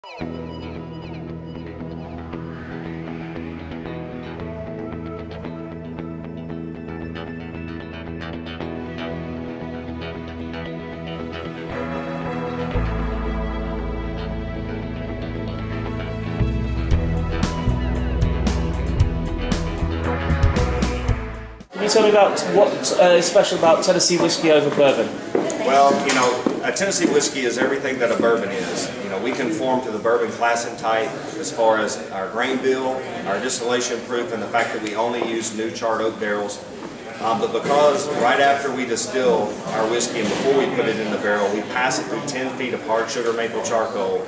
Can you tell me about what is special about Tennessee whiskey over bourbon? Well, a Tennessee whiskey is everything that a bourbon is. We conform to the bourbon class and type as far as our grain bill, our distillation proof, and the fact that we only use new charred oak barrels. But because right after we distill our whiskey and before we put it in the barrel, we pass it through 10 feet of hard sugar maple charcoal,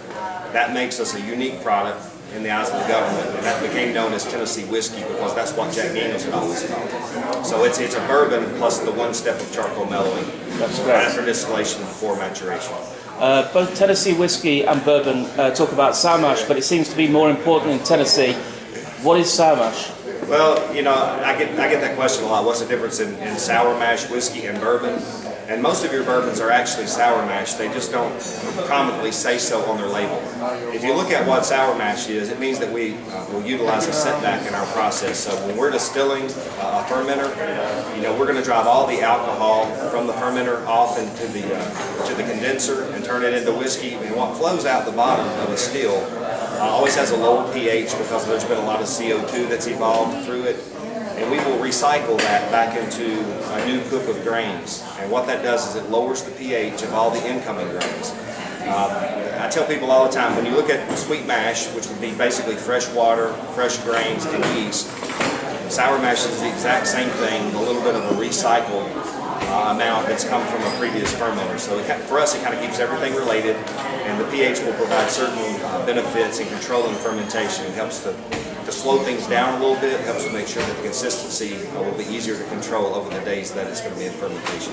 that makes us a unique product in the eyes of the government, and that became known as Tennessee whiskey because that's what Jack Daniels had always called. So it's a bourbon plus the one step of charcoal mellowing. That's great. After distillation before maturation. Both Tennessee whiskey and bourbon talk about sour mash, but it seems to be more important in Tennessee. What is sour mash? Well, I get that question a lot. What's the difference in sour mash whiskey and bourbon? And most of your bourbons are actually sour mash. They just don't commonly say so on their label. If you look at what sour mash is, it means that we will utilize a setback in our process. So when we're distilling a fermenter, we're going to drive all the alcohol from the fermenter off into the condenser and turn it into whiskey. And what flows out the bottom of a still always has a lower pH because there's been a lot of CO2 that's evolved through it. And we will recycle that back into a new coop of grains. And what that does is it lowers the pH of all the incoming grains. I tell people all the time, when you look at sweet mash, which would be basically fresh water, fresh grains, and yeast, sour mash is the exact same thing, a little bit of a recycled amount that's come from a previous fermenter. So for us, it kind of keeps everything related, and the pH will provide certain benefits in controlling fermentation. It helps to slow things down a little bit, helps to make sure that the consistency will be easier to control over the days that it's going to be in fermentation.